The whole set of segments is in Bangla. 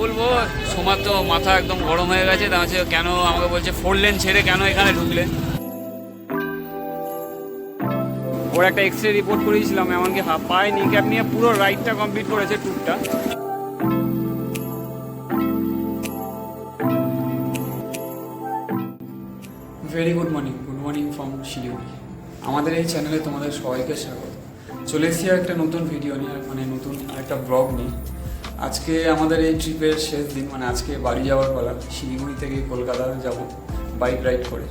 বলবো, সোমার তো মাথা একদম গরম হয়ে গেছে। তা হচ্ছে কেন আমাকে বলছে 4 লেন ছেড়ে কেন এখানে ঢুকলে। ওর একটা এক্স রে রিপোর্ট করেছিলাম, এমনকি পায়ে নি ক্যাপ নিয়ে পুরো রাইডটা কমপ্লিট করেছে, ট্যুরটা। Very good morning from Siliguri. আমাদের এই চ্যানেলে তোমাদের সবাইকে স্বাগত। চলে এসেছি একটা নতুন ভিডিও নিয়ে, মানে নতুন একটা ব্লগ নিয়ে। আজকে আমাদের এই ট্রিপের শেষ দিন, মানে আজকে বাড়ি যাওয়ার পালা। শিলিগুড়ি থেকে কলকাতা যাব বাইক রাইড করে।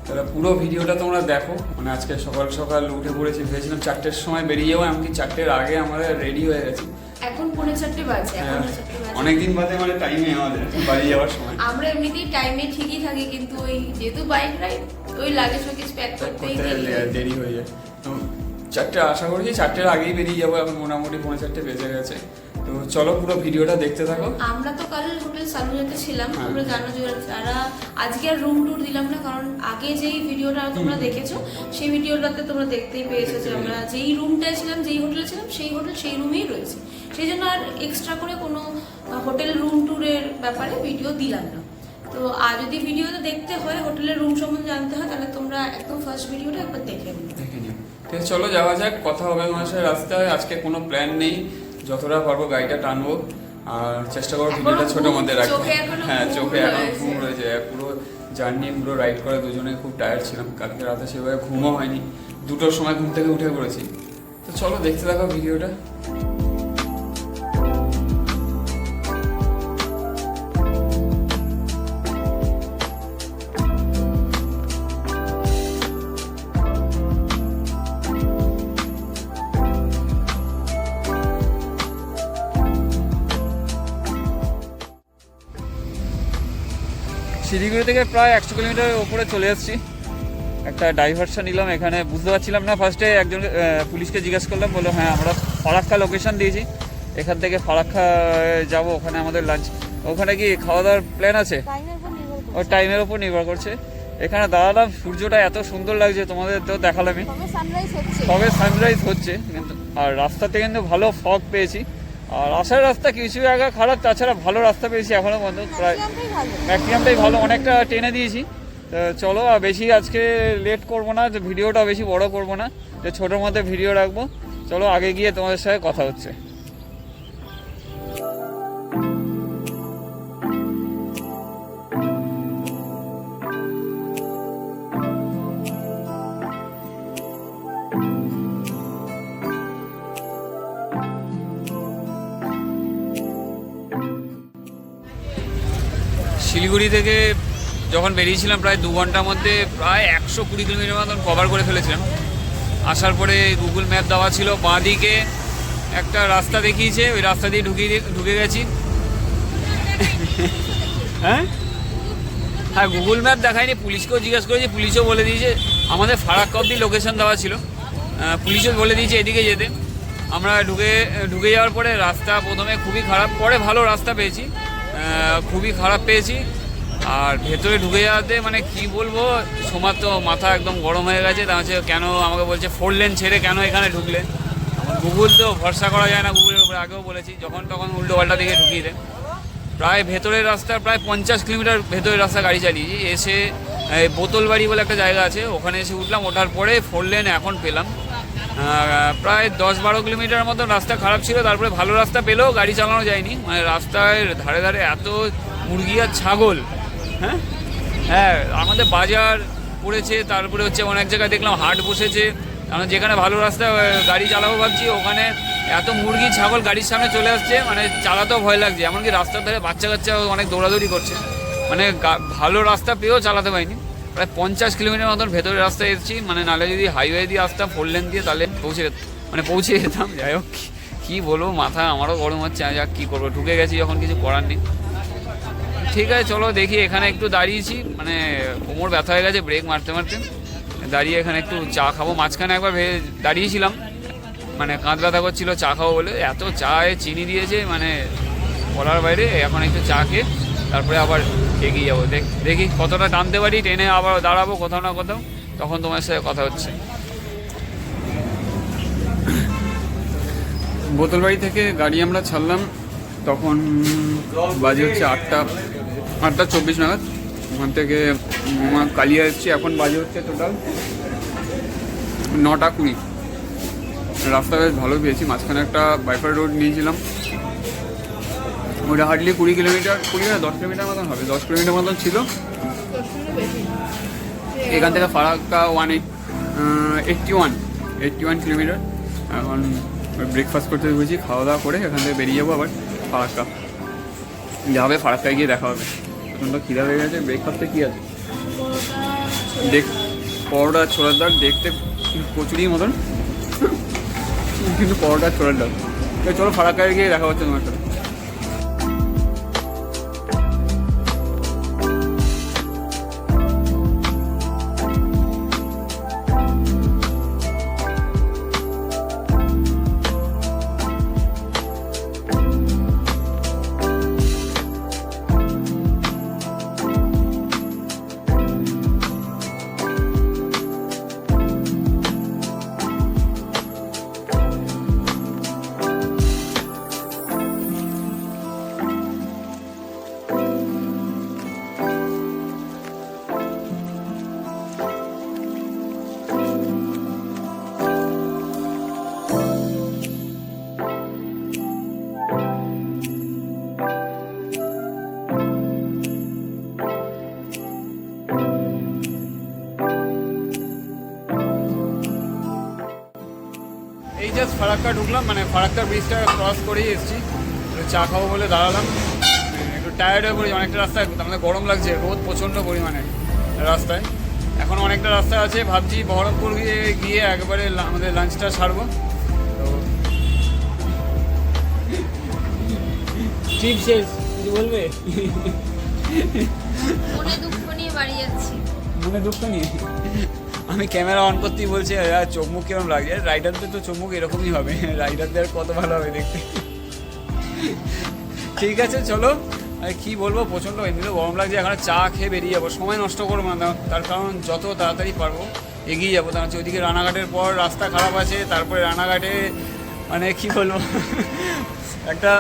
তাহলে পুরো ভিডিওটা তোমরা দেখো। মানে আজকে সকাল সকাল উঠে পড়েছি, ভেবেছিলাম 4টের সময় বেরিয়ে যাবো, এমনকি 4টের আগে আমরা রেডি হয়ে গেছি। এখন 4:45 বাজে। অনেকদিন বাদে মানে টাইমে আমাদের বাড়ি যাওয়ার সময়। আমরা এমনিতেই টাইমে ঠিকই থাকি, কিন্তু ওই যেহেতু বাইক রাইড ওই লাগেজ ফগেজ প্যাক করতেই দেরি হয়ে যায়। তো 4টে আশা করছি 4টের আগেই বেরিয়ে যাবো। এখন মোটামুটি 4:45 বেজে গেছে। তো চলো পুরো ভিডিওটা দেখতে থাকো। আমরা তো কাল হোটেল সালুজাতে ছিলাম, তোমরা জানো যে যারা আজকে আর রুম ট্যুর দিলাম না, কারণ আগে যেই ভিডিওটা তোমরা দেখেছো সেই ভিডিওটাতে তোমরা দেখতেই পেয়েছো যে আমরা যেই রুমটায় ছিলাম, যেই হোটেলে ছিলাম, সেই হোটেল সেই রুমেই রয়েছে। সেই জন্য আর এক্সট্রা করে কোনো হোটেল রুম ট্যুরের ব্যাপারে ভিডিও দিলাম না। তো আর যদি ভিডিওটা দেখতে হয়, হোটেলের রুম সম্বন্ধে জানতে হয়, তাহলে তোমরা একদম ফার্স্ট ভিডিওটা একবার দেখে নিও। ঠিক আছে, চলো যাওয়া যাক। কথা হবে তোমার সাথে রাস্তায়। আজকে কোনো প্ল্যান নেই, যতটা পারবো গাড়িটা টানবো আর চেষ্টা করবো ভিডিওটা ছোটোর মধ্যে রাখবো। হ্যাঁ, চোখে এখন ঘুম রয়েছে। পুরো জার্নি পুরো রাইড করে দুজনে খুব টায়ার্ড ছিলাম। কালকে রাতে সেভাবে ঘুমও হয়নি, 2টোর সময় ঘুম থেকে উঠে পড়েছি। তো চলো দেখতে থাকো ভিডিওটা। শিলিগুড়ি থেকে প্রায় 100 কিলোমিটার ওপরে চলে এসেছি। একটা ডাইভারশন নিলাম এখানে, বুঝতে পারছিলাম না। ফার্স্টে একজন পুলিশকে জিজ্ঞেস করলাম, বললো হ্যাঁ আমরা ফারাক্কা লোকেশন দিয়েছি, এখান থেকে ফারাক্কা যাব, ওখানে আমাদের লাঞ্চ। ওখানে কি খাওয়া দাওয়ার প্ল্যান আছে? ও টাইমের ওপর নির্ভর করছে। এখানে দাঁড়ালাম, সূর্যটা এত সুন্দর লাগছে, তোমাদের তো দেখালামই। তবে সানরাইজ হচ্ছে কিন্তু। আর রাস্তাতে কিন্তু ভালো ফগ পেয়েছি। আর আসার রাস্তা কিছু জায়গা খারাপ, তাছাড়া ভালো রাস্তা পেয়েছি এখনও পর্যন্ত। প্রায় ম্যাক্সিমামটাই ভালো, অনেকটা টেনে দিয়েছি। তো চলো আর বেশি আজকে লেট করবো না, যে ভিডিওটা বেশি বড় করবো না, যে ছোটোর মধ্যে ভিডিও রাখবো। চলো আগে গিয়ে তোমাদের সাথে কথা হচ্ছে। শিলিগুড়ি থেকে যখন বেরিয়েছিলাম প্রায় 2 ঘন্টার মধ্যে প্রায় 120 কিলোমিটার মতন কভার করে ফেলেছিলাম। আসার পরে গুগল ম্যাপ দেওয়া ছিল, বাঁ দিকে একটা রাস্তা দেখিয়েছে, ওই রাস্তা দিয়ে ঢুকে গেছি। হ্যাঁ হ্যাঁ, গুগল ম্যাপ দেখায়নি, পুলিশকেও জিজ্ঞেস করেছি, পুলিশও বলে দিয়েছে। আমাদের ফারাক্কা অব্দি লোকেশন দেওয়া ছিল, পুলিশও বলে দিয়েছে এদিকে যেতে। আমরা ঢুকে যাওয়ার পরে রাস্তা প্রথমে খুবই খারাপ, পরে ভালো রাস্তা পেয়েছি। খুবই খারাপ পেয়েছি। আর ভেতরে ঢুকে যাওয়াতে মানে কি বলবো, সোমার তো মাথা একদম গরম হয়ে গেছে। তা হচ্ছে কেন আমাকে বলছে 4 লেন ছেড়ে কেন এখানে ঢুকলে। গুগল তো ভরসা করা যায় না, গুগলের উপরে আগেও বলেছি, যখন তখন উল্টো পাল্টা দিকে ঢুকিয়ে দেয়। প্রায় ভেতরের রাস্তা প্রায় 50 কিলোমিটার ভেতরের রাস্তা গাড়ি চালিয়েছি। এসে বোতলবাড়ি বলে একটা জায়গা আছে, ওখানে এসে উঠলাম। ওঠার পরে 4 লেন এখন পেলাম। প্রায় 10-12 কিলোমিটার মতো রাস্তা খারাপ ছিল, তারপরে ভালো রাস্তা পেলেও গাড়ি চালানো যায়নি। মানে রাস্তায় ধারে ধারে এত মুরগি আর ছাগল। হ্যাঁ হ্যাঁ, আমাদের বাজার পড়েছে, তারপরে হচ্ছে অনেক জায়গায় দেখলাম হাট বসেছে। আমরা যেখানে ভালো রাস্তা গাড়ি চালাবো ভাবছি, ওখানে এত মুরগি ছাগল গাড়ির সামনে চলে আসছে, মানে চালাতেও ভয় লাগছে। এমনকি রাস্তার ধারে বাচ্চা কাচ্চা অনেক দৌড়াদৌড়ি করছে। মানে ভালো রাস্তা পেয়েও চালাতে পারিনি। প্রায় 50 কিলোমিটার মতন ভেতরের রাস্তায় এসেছি। মানে নাহলে যদি হাইওয়ে দিয়ে আসতাম 4 লেন দিয়ে, তাহলে পৌঁছে যেতাম। যাই হোক, কী বলবো, মাথা আমারও গরম হচ্ছে। যাক কী করবো, ঢুকে গেছি যখন, কিছু করার নেই। ঠিক আছে চলো দেখি। এখানে একটু দাঁড়িয়েছি, মানে কোমর ব্যথা হয়ে গেছে ব্রেক মারতে মারতে। দাঁড়িয়ে এখানে একটু চা খাবো। মাঝখানে একবার দাঁড়িয়েছিলাম, মানে কাঁধ ব্যথা করছিল, চা খাবো বলে। এত চায়ে চিনি দিয়েছে, মানে বলার বাইরে। এখন একটু চা খেয়ে তারপরে আবার এগিয়ে যাবো। দেখি কতটা টানতে পারি, ট্রেনে আবার দাঁড়াবো কোথাও না কোথাও, তখন তোমার সাথে কথা হচ্ছে। বোতলবাড়ি থেকে গাড়ি আমরা ছাড়লাম তখন বাজে হচ্ছে 8:24 নাগাদ। ওখান থেকে কালিয়া এসেছি, এখন বাজে হচ্ছে টোটাল 9:20। রাস্তা বেশ ভালো পেয়েছি, মাঝখানে একটা বাইপার রোড নিয়েছিলাম, ওটা হার্ডলি 20 কিলোমিটার 10 কিলোমিটার মতন হবে, 10 কিলোমিটার মতন ছিল। এখান থেকে ফারাক্কা 81 কিলোমিটার। এখন ব্রেকফাস্ট করতে বসেছি, খাওয়া দাওয়া করে এখান থেকে বেরিয়ে যাবো আবার ফারাক্কা। যা হবে ফারাক্কায় গিয়ে দেখা হবে। প্রচণ্ড খিদা হয়ে গেছে। ব্রেকফাস্টে কী আছে পরোটা ছোলার ডাল, দেখতে কচুরির মতন কিন্তু পরোটা ছোলার ডাল। চলো ফারাক্কায় গিয়ে দেখা হচ্ছে তোমার সাথে। এই জাস্ট ফারাক্কা ঢুকলাম, মানে ফারাক্কা ব্রিজটা ক্রস করেই এসেছি। চা খাবো বলে দাঁড়ালাম, একটু টায়ার্ড হয়ে পড়েছি। অনেকটা রাস্তায় আমাদের গরম লাগছে, রোদ প্রচণ্ড পরিমাণে রাস্তায়। এখন অনেকটা রাস্তা আছে, ভাবছি বহরমপুর গিয়ে একবারে আমাদের লাঞ্চটা ছাড়বো। তো ঠিক শেষ, কিছু বলবে? মনে দুঃখ নিয়ে বাড়ি যাচ্ছি। মনে দুঃখ নিয়ে আমি ক্যামেরা অন করতেই বলছি চোখ মুখ কেমন লাগে। রাইডারদের তো চোখ মুখ এরকমই হবে, রাইডারদের কত ভালো হবে দেখতে। ঠিক আছে চলো, কি বলবো, প্রচণ্ড এমনিতেও গরম লাগছে। এখন চা খেয়ে বেরিয়ে যাবো, সময় নষ্ট করবো না, তার কারণ যত তাড়াতাড়ি পারবো এগিয়ে যাবো। তার হচ্ছে ওইদিকে রানাঘাটের পর রাস্তা খারাপ আছে, তারপরে রানাঘাটে মানে কি বলবো একটা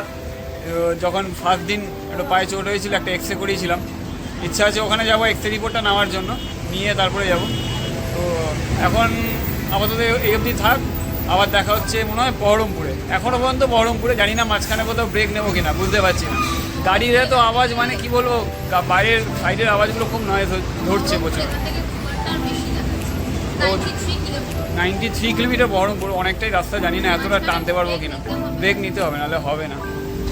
যখন ফার্স্ট দিন একটা পায়ে চোট হয়েছিল, একটা এক্সরে করিয়েছিলাম। ইচ্ছা আছে ওখানে যাবো, এক্সরে রিপোর্টটা নেওয়ার জন্য, নিয়ে তারপরে যাব। তো এখন আপাতত এই অবধি থাক, আবার দেখা হচ্ছে মনে হয় বহরমপুরে। এখনও পর্যন্ত বহরমপুরে, জানি না মাঝখানে কোথাও ব্রেক নেবো কিনা, বুঝতে পারছি না। গাড়ির তো আওয়াজ মানে কি বলবো, বাইরের সাইডের আওয়াজগুলো খুব নয়েজ ধরছে প্রচুর। 93 কিলোমিটার বহরমপুর, অনেকটাই রাস্তা, জানি না এতটা টানতে পারবো কিনা। ব্রেক নিতে হবে, নাহলে হবে না।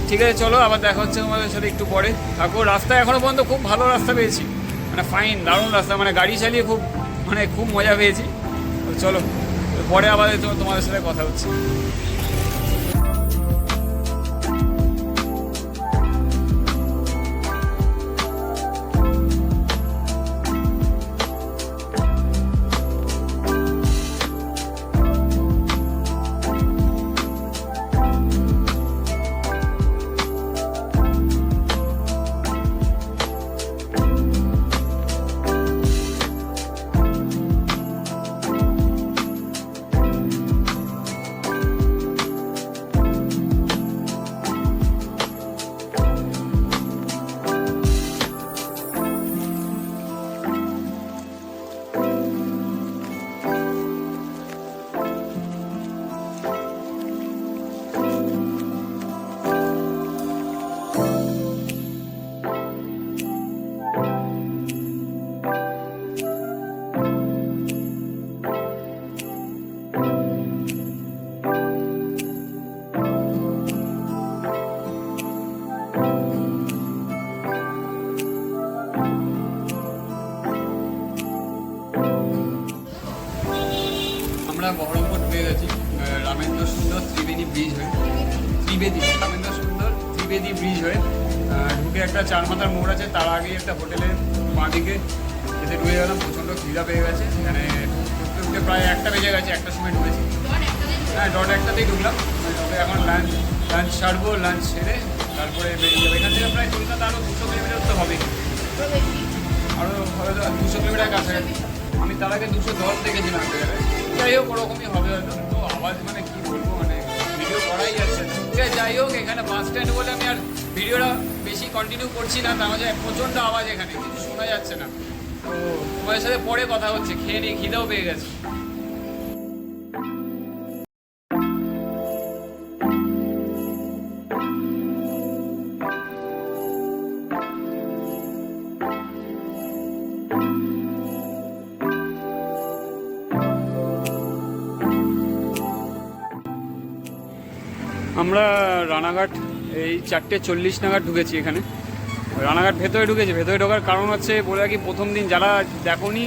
ঠিক আছে চলো, আবার দেখা হচ্ছে তোমাদের সাথে একটু পরে। থাকো। রাস্তা এখনও পর্যন্ত খুব ভালো রাস্তা পেয়েছি, মানে ফাইন, দারুণ রাস্তা, মানে গাড়ি চালিয়ে খুব মজা পেয়েছি। চলো পরে আবার তোমাদের সাথে কথা হচ্ছে। আমরা বহরমপুর পেয়ে গেছি, রামেন্দ্র সুন্দর ত্রিবেদী ব্রিজ হয়ে, রামেন্দ্র সুন্দর ত্রিবেদী ব্রিজ হয়ে ঢুকে একটা চারমাথার মোড় আছে, তার আগে একটা হোটেলের বাঁ দিকে খেতে ঢুকে গেলাম। প্রচণ্ড খিদা পেয়ে গেছে, এখানে ঢুকতে প্রায় 1টা বেজে গেছে, 1টার সময় ঢুকেছি। হ্যাঁ, 1:01টাতেই ঢুকলাম। তবে এখন লাঞ্চ ছাড়বো, লাঞ্চ সেরে তারপরে বেরিয়ে যাবো। এখান থেকে প্রায় কলকাতা আরও 200 কিলোমিটার তো হবেই, আরও হয়তো 200 কিলোমিটার কাছাকাছি। আমি তার আগে 210 দেখেছিলাম একটা জায়গায়। যাই হোক, ওরকমই হবে হয়তো। তো আওয়াজ মানে কী বলবো, মানে ভিডিও করাই যাচ্ছে না। যাই হোক, এখানে এখানে বাস স্ট্যান্ড বলে আমি আর ভিডিওটা বেশি কন্টিনিউ করছি না, তার মাঝে প্রচণ্ড আওয়াজ, এখানে কিছু শোনা যাচ্ছে না। তো তোমাদের সাথে পরে কথা হচ্ছে, খেয়ে নিয়ে খিদেও পেয়ে গেছে। আমরা রানাঘাট এই 4:40 নাগাদ ঢুকেছি এখানে। রানাঘাট ভেতরে ঢুকেছি, ভেতরে ঢোকার কারণ হচ্ছে বলে রাখি, প্রথম দিন যারা দেখোনি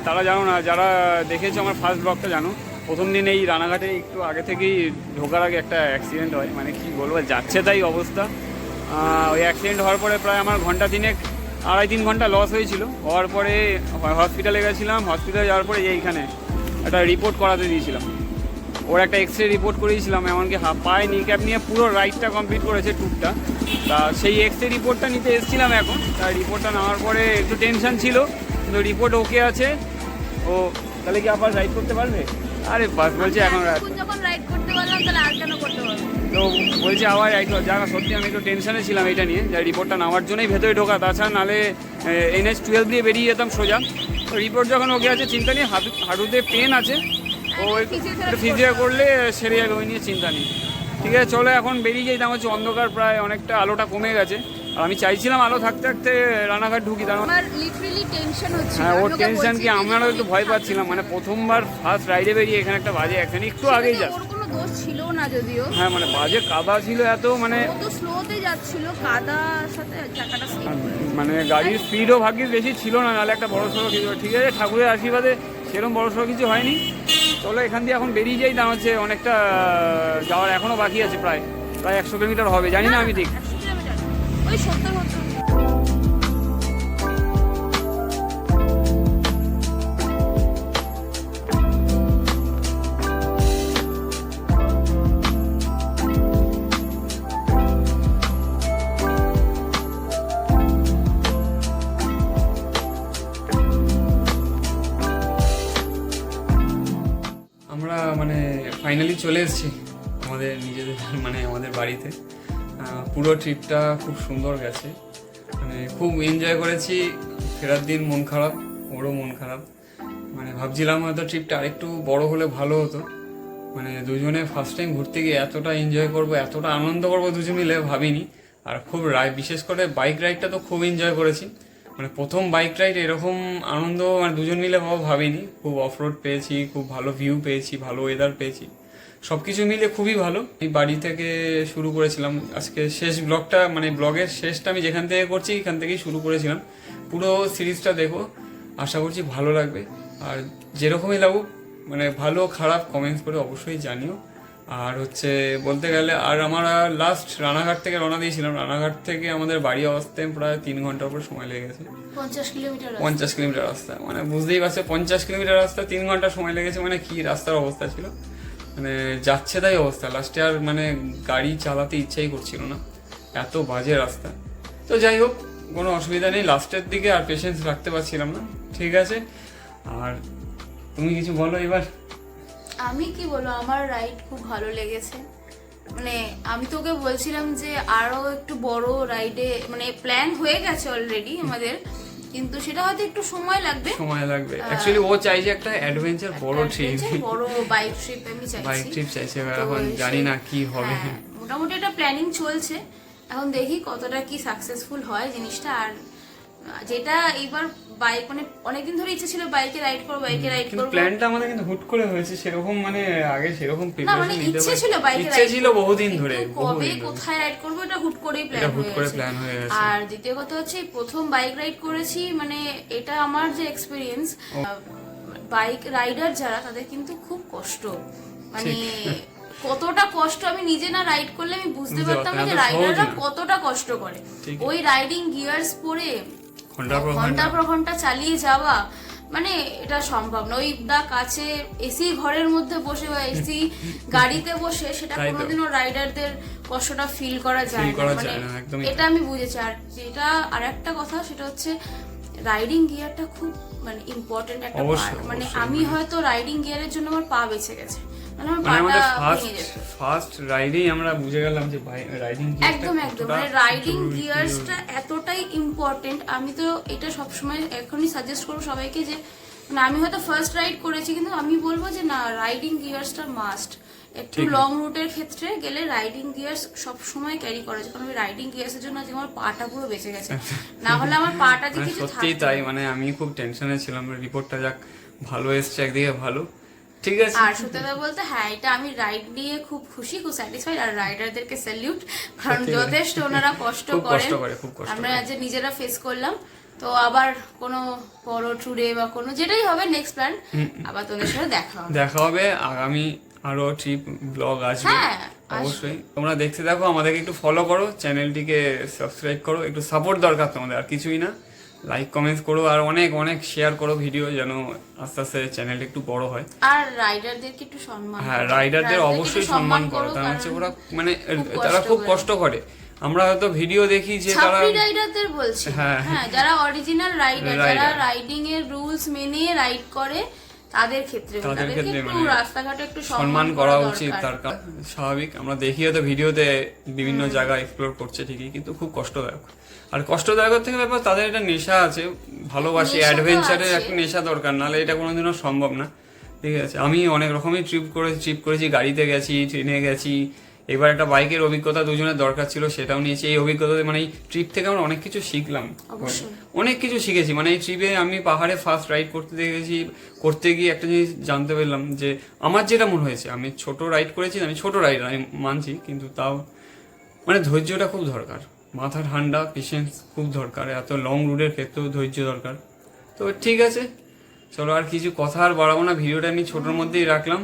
তারা জানো না, যারা দেখেছো আমার ফার্স্ট ব্লগটা জানো, প্রথম দিন এই রানাঘাটে একটু আগে থেকেই ঢোকার আগে একটা অ্যাক্সিডেন্ট হয়, মানে কি বলবো, যাচ্ছে তাই অবস্থা। ওই অ্যাক্সিডেন্ট হওয়ার পরে প্রায় আমার ঘন্টা তিনেক, 2.5-3 ঘন্টা লস হয়েছিল। হওয়ার পরে হসপিটালে গেছিলাম, হসপিটালে যাওয়ার পরে এইখানে একটা রিপোর্ট করাতে দিয়েছিলাম, ওর একটা এক্সরে রিপোর্ট করিয়েছিলাম, এমনকি পায়ে নি ক্যাপ নিয়ে পুরো রাইডটা কমপ্লিট করেছে ট্যুরটা। তা সেই এক্সরে রিপোর্টটা নিতে এসেছিলাম এখন। তার রিপোর্টটা নেওয়ার পরে একটু টেনশন ছিল, কিন্তু রিপোর্ট ওকে আছে। ও তাহলে কি আবার রাইড করতে পারবে? আরে বাস বলছে এখন যখন রাইড করতে পারলাম তাহলে আর কেন করতে পারবো? তো বলছে আবার রাইড কর। জায়গা সত্যি আমি একটু টেনশনে ছিলাম এটা নিয়ে, যে রিপোর্টটা নেওয়ার জন্যই ভেতরে ঢোকা, তাছাড়া নাহলে NH-12 দিয়ে বেরিয়ে যেতাম সোজা। তো রিপোর্ট যখন ওকে আছে, চিন্তা নেই, হাঁটুতে পেন আছে, ও একটু ফিজিও করলে সেরে যাবে, ওই নিয়ে চিন্তা নেই। ঠিক আছে, চলো এখন বেরিয়ে যাই। হচ্ছে অন্ধকার প্রায়, অনেকটা আলোটা কমে গেছে, আর আমি চাইছিলাম আলো থাকতে থাকতে রানাঘাট ঢুকি। তার হ্যাঁ, ওর টেনশন কি, আমারও একটু ভয় পাচ্ছিলাম, মানে প্রথমবার ফার্স্ট রাইডে বেরিয়ে এখানে একটা বাজে অ্যাক্সিডেন্ট, একটু আগেই যাচ্ছে। দোষ ছিল না যদিও, হ্যাঁ মানে বাজে কাদা ছিল এত, মানে তো স্লোতে যাচ্ছিল, কাদার সাথে চাকাটা স্লিপ, মানে গাড়ির স্পিডও ভাগ্যিস বেশি ছিল না, নাহলে একটা বড় সড়ো কিছু। ঠিক আছে, ঠাকুরের আশীর্বাদে সেরকম বড় সড়ো কিছু হয়নি। চলো এখান দিয়ে এখন বেরিয়ে যাই। তা হচ্ছে অনেকটা যাওয়ার এখনো বাকি আছে, প্রায় 100 কিলোমিটার হবে, জানি না আমি ঠিক। 100 কিলোমিটার, ওই 70 মতো। আমরা মানে ফাইনালি চলে এসেছি আমাদের নিজেদের, মানে আমাদের বাড়িতে। পুরো ট্রিপটা খুব সুন্দর গেছে, মানে খুব এনজয় করেছি। ফেরার দিন মন খারাপ, ওরও মন খারাপ, মানে ভাবছিলাম হয়তো ট্রিপটা আরেকটু বড় হলে ভালো হতো। মানে দুজনে ফার্স্ট টাইম ঘুরতে গিয়ে এতটা এনজয় করবো, এতটা আনন্দ করবো দুজন মিলে ভাবিনি। আর খুব বিশেষ করে বাইক রাইডটা তো খুব এনজয় করেছি, মানে প্রথম বাইক রাইড এরকম আনন্দ মানে দুজন মিলে ভাবিনি। খুব অফ রোড পেয়েছি, খুব ভালো ভিউ পেয়েছি, ভালো ওয়েদার পেয়েছি, সব কিছু মিলে খুবই ভালো। এই বাড়ি থেকে শুরু করেছিলাম আজকে শেষ ব্লগটা, মানে ব্লগের শেষটা আমি যেখান থেকে করছি এখান থেকেই শুরু করেছিলাম। পুরো সিরিজটা দেখো, আশা করছি ভালো লাগবে। আর যেরকমই লাগুক, মানে ভালো খারাপ কমেন্টস করে অবশ্যই জানিও। আর হচ্ছে বলতে গেলে, আর আমরা লাস্ট রানাঘাট থেকে রওনা দিয়েছিলাম, রানাঘাট থেকে আমাদের বাড়ি আসতে প্রায় 3 ঘন্টার উপর সময় লেগে গেছে। 50 কিলোমিটার রাস্তা, মানে বুঝতেই পারছে 50 কিলোমিটার রাস্তা 3 ঘন্টা সময় লেগেছে, মানে কি রাস্তার অবস্থা ছিল, মানে যাচ্ছে তাই অবস্থা। লাস্টে আর মানে গাড়ি চালাতে ইচ্ছাই করছিল না, এত বাজে রাস্তা। তো যাই হোক, কোনো অসুবিধা নেই, লাস্টের দিকে আর পেশেন্স রাখতে পারছিলাম না। ঠিক আছে, আর তুমি কিছু বলো এবার। আমি কি বলবো, আমার রাইড খুব ভালো লেগেছে। মানে আমি তোকে বলছিলাম যে আরো একটু বড় রাইডে, মানে প্ল্যান হয়ে গেছে অলরেডি আমাদের, কিন্তু সেটা হয়তো একটু সময় লাগবে। অ্যাকচুয়ালি ও চাইছে একটা অ্যাডভেঞ্চার, বড় ট্রিপ, বড় বাইক ট্রিপ আমি চাইছি। বাইক ট্রিপ চাইছে, এখন জানি না কি হবে। মোটামুটি একটা প্ল্যানিং চলছে, এখন দেখি কতটা কি সাকসেসফুল হয় জিনিসটা। আর যেটা এইবার বাইক, মানে অনেকদিন ধরে ইচ্ছে ছিল বাইকে রাইড করব, প্ল্যানটা আমাদের কিন্তু হুট করে হয়েছে, সেরকম মানে আগে সেরকম প্রিপারেশন নিতে ইচ্ছে ছিল বাইকে ইচ্ছে ছিল বহুদিন ধরে, কবে কোথায় রাইড করব এটা হুট করেই প্ল্যান হয়ে গেছে। আর দ্বিতীয় কথা হচ্ছে প্রথম বাইক রাইড করেছি, মানে এটা আমার যে এক্সপেরিয়েন্স, বাইক রাইডার যারা তাদের কিন্তু খুব কষ্ট, মানে কতটা কষ্ট আমি নিজে না রাইড করলে আমি বুঝতে পারতাম না যে রাইডাররা কতটা কষ্ট করে। ওই রাইডিং গিয়ার্স পরে ঘন্টা পর ঘন্টা চালিয়ে যাওয়া, মানে এটা সম্ভব না। ওই দা কাছে এসি ঘরের মধ্যে বসে বা এসি গাড়িতে বসে সেটা কোনোদিনও রাইডারদের কষ্টটা ফিল করা যায় না, মানে এটা আমি বুঝেছি। আর যেটা আর একটা কথা, সেটা হচ্ছে রাইডিং গিয়ারটা খুব মানে ইম্পর্টেন্ট একটা পার্ট। মানে আমি হয়তো রাইডিং গিয়ারের জন্য আমার পা বেঁচে গেছে, মানে আমার মানে আমাদের পাটা ভেঙে যেত। ফার্স্ট রাইডেই আমরা বুঝে গেলাম যে রাইডিং একদম মানে রাইডিং গিয়ার্সটা এতটাই ইম্পর্টেন্ট। আমি তো এটা সবসময় এখনই সাজেস্ট করবো সবাইকে যে মানে আমি হয়তো ফার্স্ট রাইড করেছি কিন্তু আমি বলবো যে না, রাইডিং গিয়ার্সটা মাস্ট। একটু লং রুটের ক্ষেত্রে গেলে রাইডিং গিয়ার্স সব সময় ক্যারি করা যায়, কারণ আমি রাইডিং গিয়ার্সের জন্য আজকে আমার পাটা পুরো বেঁচে গেছে, না হলে আমার পাটা যে কিছু সত্যি তাই। মানে আমি খুব টেনশনে ছিলাম, রিপোর্টটা যাক ভালো এসছে, একদিকে ভালো, ঠিক আছে। আর সত্যি কথা বলতে হ্যাঁ, এটা আমি রাইড নিয়ে খুব খুশি, খুব স্যাটিসফাইড। আর রাইডারদেরকে স্যালিউট, কারণ যথেষ্ট ওনারা কষ্ট করেন, আমরা যে নিজেরা ফেস করলাম। তো আবার কোনো বড় ট্যুরে বা কোনো যেটাই হবে নেক্সট প্ল্যান আবার তোমাদের সাথে দেখা হবে। আগামী আরো ট্রিপ ব্লগ আসবে, হ্যাঁ অবশ্যই তোমরা দেখতে থাকো, আমাদেরকে একটু ফলো করো, চ্যানেলটিকে সাবস্ক্রাইব করো, একটু সাপোর্ট দরকার তোমাদের, আর কিছুই না। লাইক কমেন্টস করো আর অনেক অনেক শেয়ার করো ভিডিও, যেন আস্তে আস্তে চ্যানেলটা একটু বড় হয়। আর রাইডারদেরকে একটু সম্মান, হ্যাঁ রাইডারদের অবশ্যই সম্মান করো, কারণ হচ্ছে ওরা মানে তারা খুব কষ্ট করে। আমরা হয়তো ভিডিও দেখি যে তারা রাইডারদের বলছি, হ্যাঁ যারা অরিজিনাল রাইডার, যারা রাইডিং এর রুলস মেনে রাইড করে, তাদের ক্ষেত্রে একটু রাস্তাঘাটে একটু সম্মান করা উচিত। তার স্বাভাবিক, আমরা দেখি হয়তো ভিডিওতে বিভিন্ন জায়গা এক্সপ্লোর করছে ঠিকই, কিন্তু খুব কষ্টদায়ক। আর কষ্টদায়ক থেকে ব্যাপার, তাদের একটা নেশা আছে, ভালোবাসি, অ্যাডভেঞ্চারের একটা নেশা দরকার, নাহলে এটা কোনোদিনও সম্ভব না, ঠিক আছে। আমি অনেক রকমই ট্রিপ করেছি, গাড়িতে গেছি, ট্রেনে গেছি, এবার একটা বাইকের অভিজ্ঞতা দুজনের দরকার ছিল, সেটাও নিয়েছি। এই অভিজ্ঞতা মানে এই ট্রিপ থেকে আমরা অনেক কিছু শিখলাম, অনেক কিছু শিখেছি। মানে এই ট্রিপে আমি পাহাড়ে ফার্স্ট রাইড করতে গিয়ে একটা জিনিস জানতে পারলাম যে আমার যেটা মনে হয়েছে, আমি ছোট রাইড করেছি, আমি ছোট রাইডার আমি মানছি, কিন্তু তাও মানে ধৈর্যটা খুব দরকার, মাথা ঠান্ডা, পেশেন্স খুব দরকার, এত লং রুটের ক্ষেত্রেও ধৈর্য দরকার। তো ঠিক আছে, চলো আর কিছু কথা আর বাড়াবো না, ভিডিওটা আমি ছোটোর মধ্যেই রাখলাম।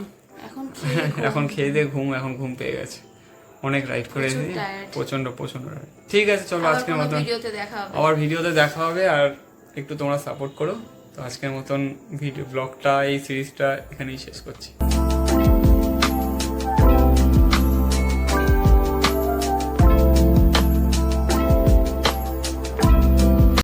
এখন খেয়ে দিয়ে এখন ঘুম পেয়ে গেছে, অনেক রাইড করেছি, প্রচন্ড রাইড। ঠিক আছে, চলো আজকের মতন আবার ভিডিওতে দেখা হবে, আর একটু তোমরা সাপোর্ট করো। তো আজকের মতন ব্লগটা, এই সিরিজটা এখানেই শেষ করছি।